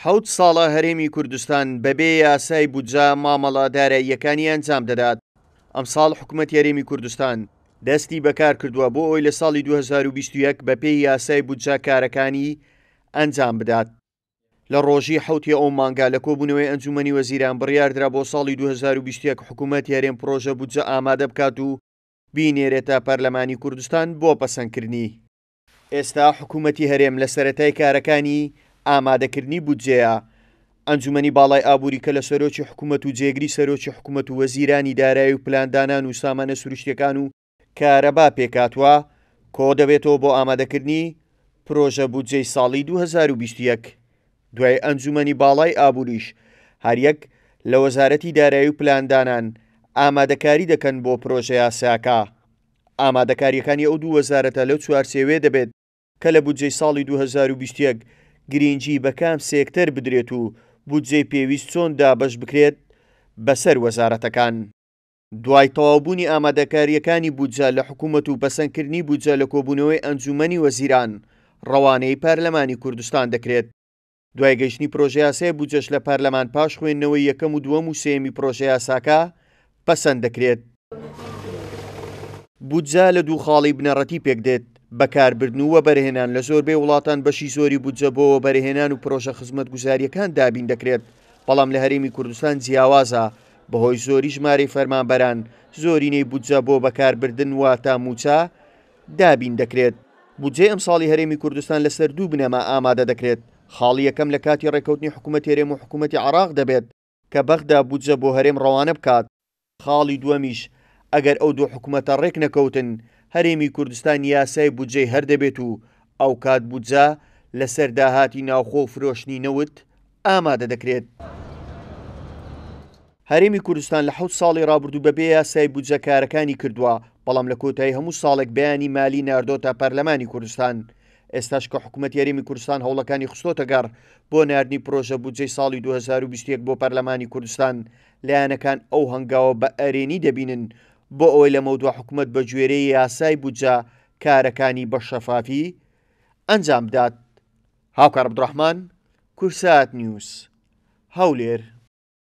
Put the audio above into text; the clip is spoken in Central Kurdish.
حەوت ساڵە هەرێمی کوردستان بەبێ یاسای بودجە مامەڵەداراییەکانی ئەنجام دەدات. ئەمساڵ حکوومەتی هەرێمی کوردستان دەستی بەکار کردووە بۆ ئەوی لە ساڵی 2021 بەپێی یاسای بودجە کارەکانی ئەنجام بدات. لە ڕۆژی حوتی ئەو مانگا لە کۆبوونەوەی ئەنجومەنی وەزیران بڕیاردرا بۆ ساڵی 2021 حکوومەتی هەرێم پرۆژە بودجە ئامادە بکات و بینێرێتە پەرلەمانی کوردستان بۆ پەسەندکردنی. ئێستا حکوومەتی هەرێم لە سەرەتای کارەکانی ئامادەکردنی بودجەیە. ئەنجومەنی باڵای ئابووری کە لە سەرۆکی حکوومەت و جێگری سەرۆکی حکوومەت و وەزیرانی دارایی و پلاندانان و سامانە سروشتیەکان و کارەبا پێکاتوە کۆ دەبێتەوە بۆ ئامادەکردنی پرۆژە بودجەی ساڵی 2021. دوای ئەنجومەنی باڵای ئابووریش هەریەک لە وەزارەتی دارایی و پلاندانان ئامادەکاری دەکەن بۆ پرۆژە یاساکە. ئامادەکاریەکانی ئەو دوو وەزارەتە لەو چوارچێوێ دەبێت کە لە بودجەی ساڵی 2021 گرنگی بە کام سێکتەر بدرێت و بودجەی پێویست چۆن دابەش بکرێت بەسەر وەزارەتەکان. دوای تەواوبوونی ئامادەکاریەکانی بودجە لە حکوومەت و پەسەندکردنی بودجە لە کۆبوونەوەی ئەنجومەنی وەزیران ڕەوانەی پەرلەمانی کوردستان دەکرێت. دوای گەیشتنی پرۆژە یاسای بودجەش لە پەرلەمان پاش خوێندنەوەی یەکەم و دووەم و سێمی پرۆژە یاساکە پەسەند دەکرێت. بودجە لە دوو خاڵی بنەڕەتی پێکدێت: بەکاربردن و وەبەرهێنان. لە زۆربەی وڵاتان بەشی زۆری بودجە بۆ وەبەرهێنان و پرۆژە خزمەتگوزاریەکان دابین دەکرێت، بەڵام لە هەرێمی کوردستان جیاوازە بەهۆی زۆری ژمارەی فەرمانبەران زۆرینەی بودجە بۆ بەکاربردن واتە موچە دابین دەکرێت. بودجەی ئەمساڵی هەرێمی کوردستان لەسەر دوو بنەما ئامادە دەکرێت. خاڵی یەکەم لە کاتی ڕێکەوتنی حکوومەتی هەرێم و حکوومەتی عێراق دەبێت کە بەغدا بودجە بۆ هەرێم ڕەوانە بکات. خاڵی دووەمیش ئەگەر ئەو دوو حکوومەتە ڕێک نەکەوتن، هەرێمی کوردستان یاسای بودجەی هەردەبێت و ئەو کات بودجە لەسەر داهاتی ناوخۆ و فرۆشتنی نەوت ئامادە دەکرێت. هەرێمی کوردستان لە 7 ساڵی ڕابردوو بەبێ یاسای بودجە کارەکانی کردووە، بەڵام لە کۆتایی هەموو ساڵێک بەیانی مالی ناردۆتە پەرلەمانی کوردستان. ئێستاش کە حکوومەتی هەرێمی کوردستان هەوڵەکانی خستۆتە گەڕ بۆ ناردنی پرۆژە بودجەی ساڵی 2021 بۆ پەرلەمانی کوردستان، لایەنەکان ئەو هەنگاوە بە ئەرێنی دەبینن بۆ ئەوەی لە مەودوع حکوومەت بە گوێرەی یاسای بودجە کارەکانی بە شەفافی ئەنجام بدات. هاوکار عەبدوڕەحمان، کورسات نیوز، هەولێر.